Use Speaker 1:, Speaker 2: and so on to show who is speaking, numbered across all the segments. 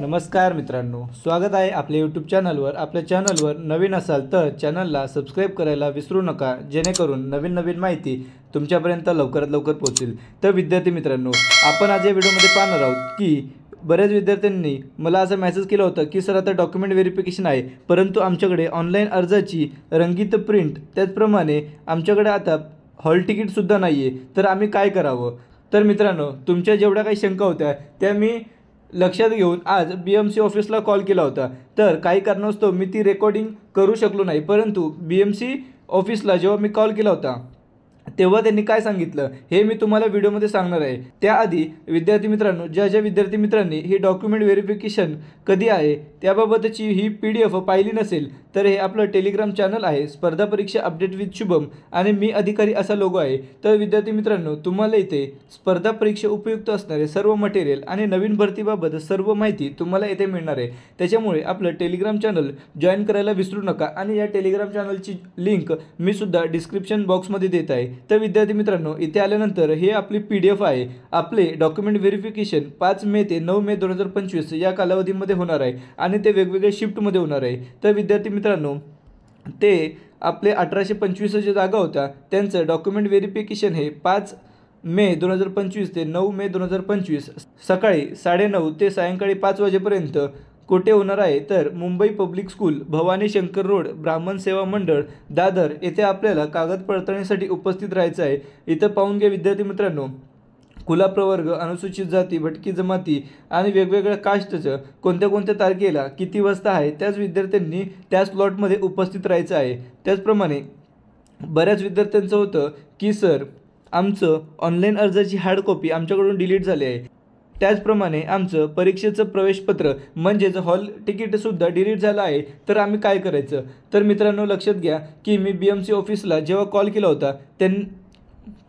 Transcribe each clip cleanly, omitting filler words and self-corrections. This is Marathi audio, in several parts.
Speaker 1: नमस्कार मित्रांनो, स्वागत आहे आपल्या यूट्यूब चॅनलवर। आपल्या चॅनलवर नवीन असाल तर चॅनलला सबस्क्राइब करायला विसरू नका, जेणेकरून नवीन नवीन माहिती तुमच्यापर्यंत लवकरात लवकर पोहोचेल। तर विद्यार्थी मित्रांनो, आपण आज या व्हिडिओमध्ये पाहणार आहोत की बऱ्याच विद्यार्थ्यांनी मला असा मेसेज केला होता की सर आता डॉक्युमेंट व्हेरिफिकेशन आहे, परंतु आमच्याकडे ऑनलाईन अर्जाची रंगीत प्रिंट, त्याचप्रमाणे आमच्याकडे आता हॉल तिकीटसुद्धा नाही आहे, तर आम्ही काय करावं। तर मित्रांनो, तुमच्या जेवढ्या काही शंका होत्या त्या मी लक्षात घेऊन आज BMC ऑफिसला कॉल केला होता। तर काही कारणास्तव मी ती रेकॉर्डिंग करू शकलो नाही, परंतु BMC ऑफिसला जेव्हा मी कॉल केला होता तेव्हा त्यांनी काय सांगितलं हे मी तुम्हाला व्हिडिओमध्ये सांगणार आहे। त्याआधी विद्यार्थी मित्रांनो, ज्या विद्यार्थी मित्रांनी ही डॉक्युमेंट व्हेरिफिकेशन कधी आहे त्याबाबतची ही PDF पाहिली नसेल तर हे आपलं टेलिग्राम चॅनल आहे, स्पर्धा परीक्षा अपडेट विथ शुभम, आणि मी अधिकारी असा लोगो आहे। तर विद्यार्थी मित्रांनो, तुम्हाला इथे स्पर्धा परीक्षा उपयुक्त असणारे सर्व मटेरियल आणि नवीन भरतीबाबत सर्व माहिती तुम्हाला इथे मिळणार आहे। त्याच्यामुळे आपलं टेलिग्राम चॅनल जॉईन करायला विसरू नका, आणि या टेलिग्राम चॅनलची लिंक मी सुद्धा डिस्क्रिप्शन बॉक्समध्ये देत आहे। तर विद्यार्थी मित्रांनो, इथे आल्यानंतर हे आपली PDF आहे। आपले डॉक्युमेंट व्हेरिफिकेशन 5 मे ते 9 मे 2025 या कालावधीमध्ये होणार आहे, आणि ते वेगवेगळ्या शिफ्टमध्ये होणार आहे। तर विद्यार्थी मित्रांनो, ते आपले 1825 ज्या जागा होत्या त्यांचं डॉक्युमेंट व्हेरिफिकेशन हे 5 मे 2025 ते 9 मे 2025 सकाळी 9:30 ते सायंकाळी 5 वाजेपर्यंत कुठे होणार आहे, तर Mumbai public school, Bhavani Shankar road, ब्राह्मण सेवा मंडळ, दादर येथे आपल्याला कागद पडताळणीसाठी उपस्थित राहायचं आहे। इथं पाहून घ्या विद्यार्थी मित्रांनो, खुला प्रवर्ग, अनुसूचित जाती, भटकी जमाती आणि वेगवेगळ्या कास्टचं कोणत्या तारखेला किती वाजता आहे त्याच विद्यार्थ्यांनी त्या स्लॉटमध्ये उपस्थित राहायचं आहे। त्याचप्रमाणे बऱ्याच विद्यार्थ्यांचं होतं की सर आमचं ऑनलाईन अर्जाची हार्ड कॉपी आमच्याकडून डिलीट झाली आहे, त्याचप्रमाणे आमचं परीक्षेचं प्रवेशपत्र म्हणजेच हॉल तिकीटसुद्धा डिलीट झालं आहे, तर आम्ही काय करायचं। तर मित्रांनो, लक्षात घ्या की मी BMC ऑफिसला जेव्हा कॉल केला होता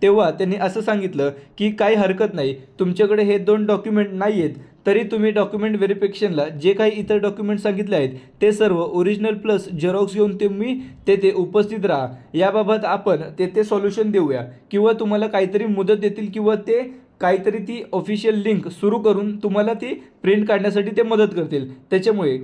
Speaker 1: तेव्हा त्यांनी असं सांगितलं की काही हरकत नाही, तुमच्याकडे हे 2 डॉक्युमेंट नाही आहेत तरी तुम्ही डॉक्युमेंट व्हेरिफिकेशनला जे काही इतर डॉक्युमेंट सांगितले आहेत ते सर्व ओरिजिनल प्लस झेरॉक्स घेऊन तुम्ही तेथे उपस्थित राहा। याबाबत आपण तेथे सॉल्युशन देऊया, किंवा तुम्हाला काहीतरी मुदत देतील, किंवा ते काहीतरी ती ऑफिशियल लिंक सुरू करून तुम्हाला ती प्रिंट काढण्यासाठी ते मदत करतील। त्याच्यामुळे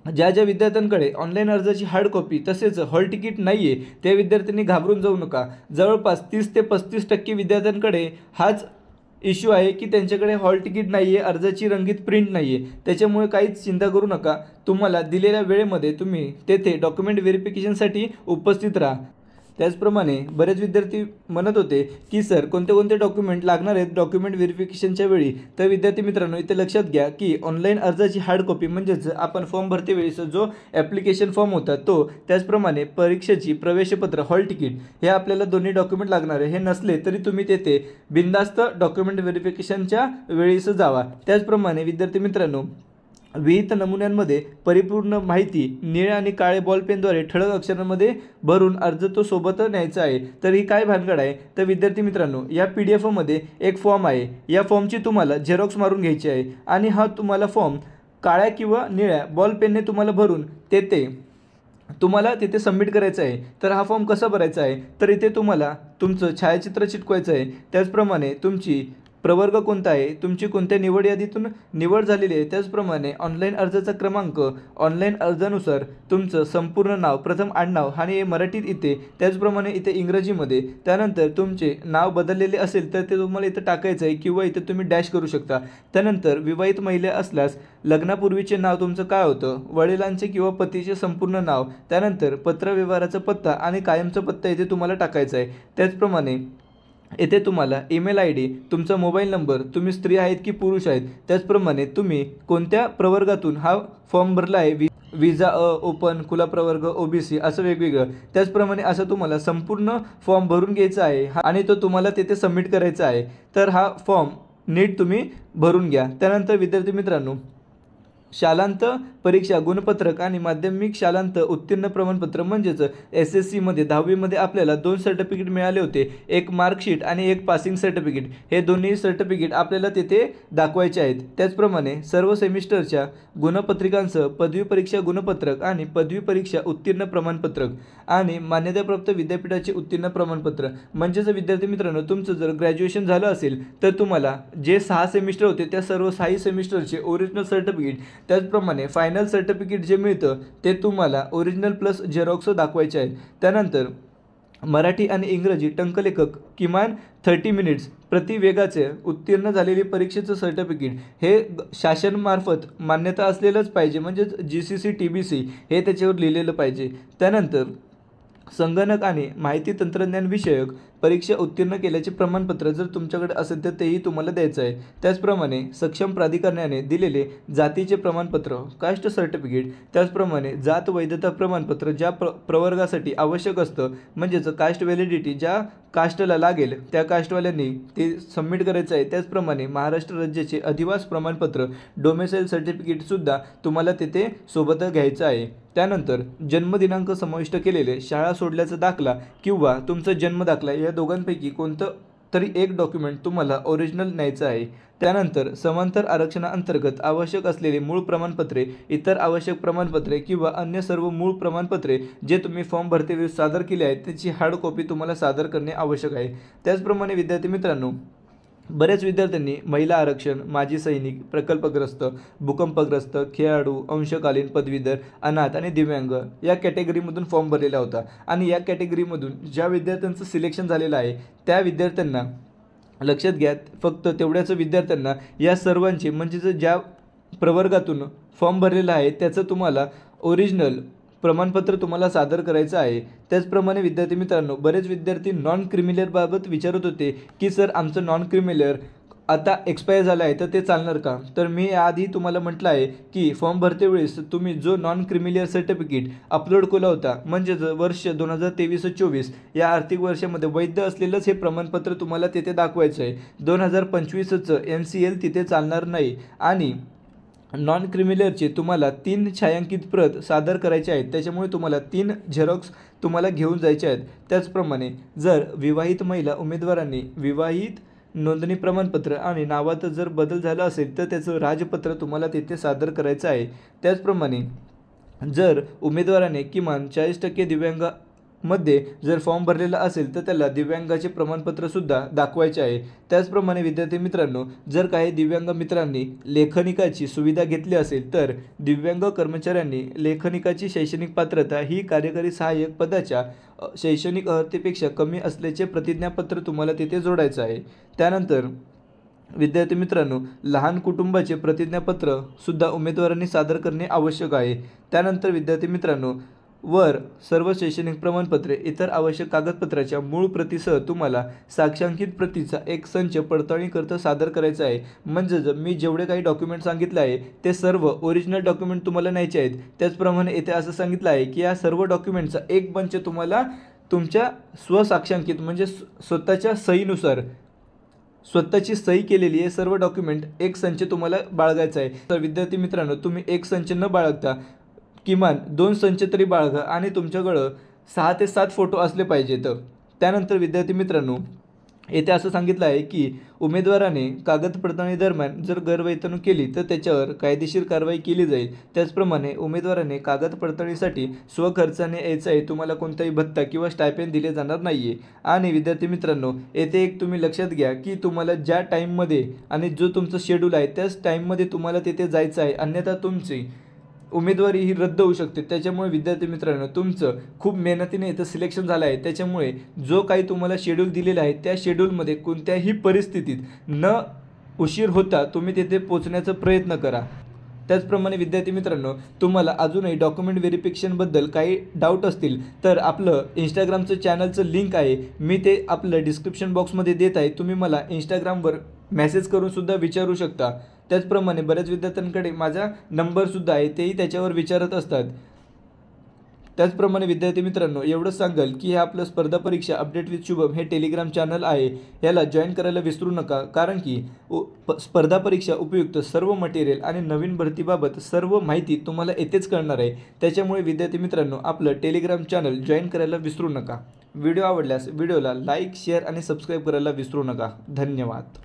Speaker 1: ज्या विद्यार्थ्यांकडे ऑनलाईन अर्जाची हार्ड कॉपी तसेच हॉल तिकीट नाही आहे त्या विद्यार्थ्यांनी घाबरून जाऊ नका। जवळपास 30 ते 35% विद्यार्थ्यांकडे हाच इश्यू आहे की त्यांच्याकडे हॉल तिकीट नाही आहे, अर्जाची रंगीत प्रिंट नाही आहे। त्याच्यामुळे काहीच चिंता करू नका, तुम्हाला दिलेल्या वेळेमध्ये तुम्ही तेथे डॉक्युमेंट व्हेरिफिकेशनसाठी उपस्थित राहा। त्याचप्रमाणे बरेच विद्यार्थी म्हणत होते की सर कोणते डॉक्युमेंट लागणार आहेत डॉक्युमेंट व्हेरिफिकेशनच्या वेळी। तर विद्यार्थी मित्रांनो, इथे लक्षात घ्या की ऑनलाईन अर्जाची हार्ड कॉपी म्हणजेच आपण फॉर्म भरते वेळेस जो ॲप्लिकेशन फॉर्म होता तो, त्याचप्रमाणे परीक्षेची प्रवेशपत्र, हॉल तिकीट, हे आपल्याला दोन्ही डॉक्युमेंट लागणार आहे। हे नसले तरी तुम्ही तेथे बिनधास्त डॉक्युमेंट व्हेरिफिकेशनच्या वेळेस जावा। त्याचप्रमाणे विद्यार्थी मित्रांनो, विहित नमुन्यांमध्ये परिपूर्ण माहिती निळ्या आणि काळे बॉलपेनद्वारे ठळक अक्षरांमध्ये भरून अर्ज तो सोबत न्यायचा आहे। तर ही काय भानगड आहे, तर विद्यार्थी मित्रांनो, या PDF मध्ये एक फॉर्म आहे, या फॉर्मची तुम्हाला झेरॉक्स मारून घ्यायची आहे, आणि हा तुम्हाला फॉर्म काळ्या किंवा निळ्या बॉलपेनने तुम्हाला भरून तुम्हाला तिथे सबमिट करायचं आहे। तर हा फॉर्म कसा भरायचा आहे, तर इथे तुम्हाला तुमचं छायाचित्र चिटकवायचं आहे, त्याचप्रमाणे तुमची प्रवर्ग कोणता आहे, तुमची कोणत्या निवड यादीतून निवड झालेली आहे, त्याचप्रमाणे ऑनलाईन अर्जाचा क्रमांक, ऑनलाईन अर्जानुसार तुमचं संपूर्ण नाव, प्रथम आडनाव आणि मराठीत इथे, त्याचप्रमाणे इथे इंग्रजीमध्ये, त्यानंतर तुमचे नाव बदललेले असेल तर ते तुम्हाला इथं टाकायचं आहे, किंवा इथे तुम्ही डॅश करू शकता। त्यानंतर विवाहित महिला असल्यास लग्नापूर्वीचे नाव तुमचं काय होतं, वडिलांचे किंवा पतीचे संपूर्ण नाव, त्यानंतर पत्रव्यवहाराचा पत्ता आणि कायमचा पत्ता इथे तुम्हाला टाकायचा आहे। त्याचप्रमाणे येथे तुम्हाला ईमेल ID, तुमचा मोबाईल नंबर, तुम्ही स्त्री आहेत की पुरुष आहेत, त्याचप्रमाणे तुम्ही कोणत्या प्रवर्गातून हा फॉर्म भरला आहे, विजा ओपन, खुला प्रवर्ग, OBC असं वेगवेगळं, त्याचप्रमाणे असं तुम्हाला संपूर्ण फॉर्म भरून घ्यायचा आहे आणि तो तुम्हाला तिथे सबमिट करायचा आहे। तर हा फॉर्म नीट तुम्ही भरून घ्या। त्यानंतर विद्यार्थी मित्रांनो, शालांत परीक्षा गुणपत्रक आणि माध्यमिक शालांत उत्तीर्ण प्रमाणपत्र म्हणजेच SSCमध्ये 10वीमध्ये आपल्याला 2 सर्टिफिकेट मिळाले होते, एक मार्कशीट आणि एक पासिंग सर्टिफिकेट. हे दोन्ही सर्टिफिकेट आपल्याला तिथे दाखवायचे आहेत. त्याचप्रमाणे सर्व सेमिस्टरच्या गुणपत्रिकांसह पदवी परीक्षा गुणपत्रक आणि पदवी परीक्षा उत्तीर्ण प्रमाणपत्रक आणि मान्यताप्राप्त विद्यापीठाचे उत्तीर्ण प्रमाणपत्र. म्हणजेच विद्यार्थी मित्रांनो, तुमचं जर ग्रॅज्युएशन झालं असेल तर तुम्हाला जे 6 सेमिस्टर होते त्या सर्व 6 सेमिस्टरचे ओरिजिनल सर्टिफिकेट, त्याचप्रमाणे फायनल सर्टिफिकेट जे मिळतं ते तुम्हाला ओरिजिनल प्लस झेरॉक्स दाखवायचे आहेत. त्यानंतर मराठी आणि इंग्रजी टंकलेखक किमान 30 मिनिट्स प्रति वेगाचे उत्तीर्ण झालेली परीक्षेचं सर्टिफिकेट हे शासनामार्फत मान्यता असलेलंच पाहिजे, म्हणजेच GCC TBC हे त्याच्यावर लिहिलेलं पाहिजे. त्यानंतर संगणक आणि माहिती तंत्रज्ञान विषयक परीक्षा उत्तीर्ण केल्याचे प्रमाणपत्र जर तुमच्याकडे असेल तर तेही तुम्हाला द्यायचं आहे. त्याचप्रमाणे सक्षम प्राधिकरणाने दिलेले जातीचे प्रमाणपत्र कास्ट सर्टिफिकेट, त्याचप्रमाणे जात वैधता प्रमाणपत्र ज्या प्रवर्गासाठी आवश्यक असतं, म्हणजेच कास्ट व्हॅलिडिटी ज्या कास्टला लागेल त्या कास्टवाल्यांनी ते सबमिट करायचं आहे. त्याचप्रमाणे महाराष्ट्र राज्याचे अधिवास प्रमाणपत्र डोमेसाईल सर्टिफिकेटसुद्धा तुम्हाला तिथे सोबत घ्यायचं आहे. त्यानंतर जन्मदिनांक समाविष्ट केलेले शाळा सोडल्याचा दाखला किंवा तुमचा जन्मदाखला या दोघांपैकी कोणतं तरी एक डॉक्युमेंट तुम्हाला ओरिजिनल न्यायचं आहे. त्यानंतर समांतर आरक्षणाअंतर्गत आवश्यक असलेले मूळ प्रमाणपत्रे, इतर आवश्यक प्रमाणपत्रे किंवा अन्य सर्व मूळ प्रमाणपत्रे जे तुम्ही फॉर्म भरतेवेळी सादर केले आहेत त्याची हार्ड कॉपी तुम्हाला सादर करणे आवश्यक आहे. त्याचप्रमाणे विद्यार्थी मित्रांनो, बऱ्याच विद्यार्थ्यांनी महिला आरक्षण, माजी सैनिक, प्रकल्पग्रस्त, भूकंपग्रस्त, खेळाडू, अंशकालीन, पदवीधर, अनाथ आणि दिव्यांग या कॅटेगरीमधून फॉर्म भरलेला होता. आणि या कॅटेगरीमधून ज्या विद्यार्थ्यांचं सिलेक्शन झालेलं आहे त्या विद्यार्थ्यांना लक्षात घ्या, फक्त तेवढ्याच विद्यार्थ्यांना या सर्वांचे म्हणजेच ज्या प्रवर्गातून फॉर्म भरलेला आहे त्याचं तुम्हाला ओरिजिनल प्रमाणपत्र तुम्हाला सादर करायचं आहे. त्याचप्रमाणे विद्यार्थी मित्रांनो, बरेच विद्यार्थी नॉन क्रिमिलेअरबाबत विचारत होते की सर आमचं नॉन क्रिमिलेअर आता एक्सपायर झालं आहे तर ते चालणार का? तर मी याआधी तुम्हाला म्हटलं आहे की फॉर्म भरतेवेळेस तुम्ही जो नॉन क्रिमिलेअर सर्टिफिकेट अपलोड केला होता, म्हणजेच वर्ष 2023-24 या आर्थिक वर्षामध्ये वैध असलेलंच हे प्रमाणपत्र तुम्हाला तिथे दाखवायचं आहे. 2025चं MCL तिथे चालणार नाही. आणि नॉन क्रिमिलेअरचे तुम्हाला 3 छायांकित प्रत सादर करायचे आहेत, त्याच्यामुळे तुम्हाला 3 झेरॉक्स तुम्हाला घेऊन जायचे आहेत. त्याचप्रमाणे जर विवाहित महिला उमेदवारांनी विवाहित नोंदणी प्रमाणपत्र आणि नावात जर बदल झाला असेल तर त्याचं राजपत्र तुम्हाला तिथे सादर करायचं आहे. त्याचप्रमाणे जर उमेदवाराने किमान 40% दिव्यांगामध्ये जर फॉर्म भरलेला असेल तर त्याला दिव्यांगाचे प्रमाणपत्रसुद्धा दाखवायचे आहे. त्याचप्रमाणे विद्यार्थी मित्रांनो, जर काही दिव्यांग मित्रांनी लेखनिकाची सुविधा घेतली असेल तर दिव्यांग कर्मचाऱ्यांनी लेखनिकाची शैक्षणिक पात्रता ही कार्यकारी सहाय्यक पदाच्या शैक्षणिक अर्हतेपेक्षा कमी असल्याचे प्रतिज्ञापत्र तुम्हाला तिथे जोडायचं आहे. त्यानंतर विद्यार्थी मित्रांनो, लहान कुटुंबाचे प्रतिज्ञापत्र सुद्धा उमेदवारांनी सादर करणे आवश्यक आहे. त्यानंतर विद्यार्थी मित्रांनो, वर सर्व शैक्षणिक प्रमाणपत्रे इतर आवश्यक कागदपत्राच्या मूळ प्रतीसह तुम्हाला साक्षांकित प्रतीचा एक संच पडताळणीकरता सादर करायचा आहे. म्हणजेच मी जेवढे काही डॉक्युमेंट सांगितले आहे ते सर्व ओरिजिनल डॉक्युमेंट तुम्हाला न्यायचे आहेत. त्याचप्रमाणे येथे असं सांगितलं आहे की या सर्व डॉक्युमेंटचा एक बंच तुम्हाला तुमच्या स्वसाक्षांकित म्हणजे स्वतःच्या सहीनुसार स्वतःची सही केलेली हे सर्व डॉक्युमेंट एक संच तुम्हाला बाळगायचा आहे. तर विद्यार्थी मित्रांनो, तुम्ही एक संच न बाळगता किमान 2 संच तरी बाळगा आणि तुमच्याकडं 6 ते 7 फोटो असले पाहिजेत. त्यानंतर विद्यार्थी मित्रांनो, येथे असं सांगितलं आहे की उमेदवाराने कागद पडताळणी दरम्यान जर गैरवर्तणूक केली तर त्याच्यावर कायदेशीर कारवाई केली जाईल. त्याचप्रमाणे उमेदवाराने कागद पडताळणीसाठी स्वखर्चाने यायचं आहे, तुम्हाला कोणताही भत्ता किंवा स्टायपेंड दिले जाणार नाही आहे. आणि विद्यार्थी मित्रांनो, येथे एक तुम्ही लक्षात घ्या की तुम्हाला ज्या टाईममध्ये आणि जो तुमचं शेड्यूल आहे त्याच टाईममध्ये तुम्हाला तिथे जायचं आहे, अन्यथा तुमची उमेदवारी ही रद्द होऊ शकते. त्याच्यामुळे विद्यार्थी मित्रांनो, तुमचं खूप मेहनतीने इथं सिलेक्शन झालं आहे, त्याच्यामुळे जो काही तुम्हाला शेड्यूल दिलेला आहे त्या शेड्यूलमध्ये कोणत्याही परिस्थितीत न उशीर होता तुम्ही तिथे पोहोचण्याचा प्रयत्न करा. त्याचप्रमाणे विद्यार्थी मित्रांनो, तुम्हाला अजूनही डॉक्युमेंट व्हेरिफिकेशनबद्दल काही डाऊट असतील तर आपलं इंस्टाग्रामचं चॅनलचं लिंक आहे, मी ते आपलं डिस्क्रिप्शन बॉक्समध्ये देत आहे. तुम्ही मला इंस्टाग्रामवर मेसेज करूनसुद्धा विचारू शकता. त्याचप्रमाणे बऱ्याच विद्यार्थ्यांकडे माझा नंबरसुद्धा आहे, तेही त्याच्यावर विचारत असतात. त्याचप्रमाणे विद्यार्थी मित्रांनो एवढंच सांगाल की हे आपलं स्पर्धा परीक्षा अपडेट विथ शुभम हे टेलिग्राम चॅनल आहे, याला जॉईन करायला विसरू नका. कारण की स्पर्धा परीक्षा उपयुक्त सर्व मटेरियल आणि नवीन भरतीबाबत सर्व माहिती तुम्हाला येथेच कळणार आहे. त्याच्यामुळे विद्यार्थी मित्रांनो आपलं टेलिग्राम चॅनल जॉईन करायला विसरू नका. व्हिडिओ आवडल्यास व्हिडिओला लाईक, शेअर आणि सबस्क्राईब करायला विसरू नका. धन्यवाद.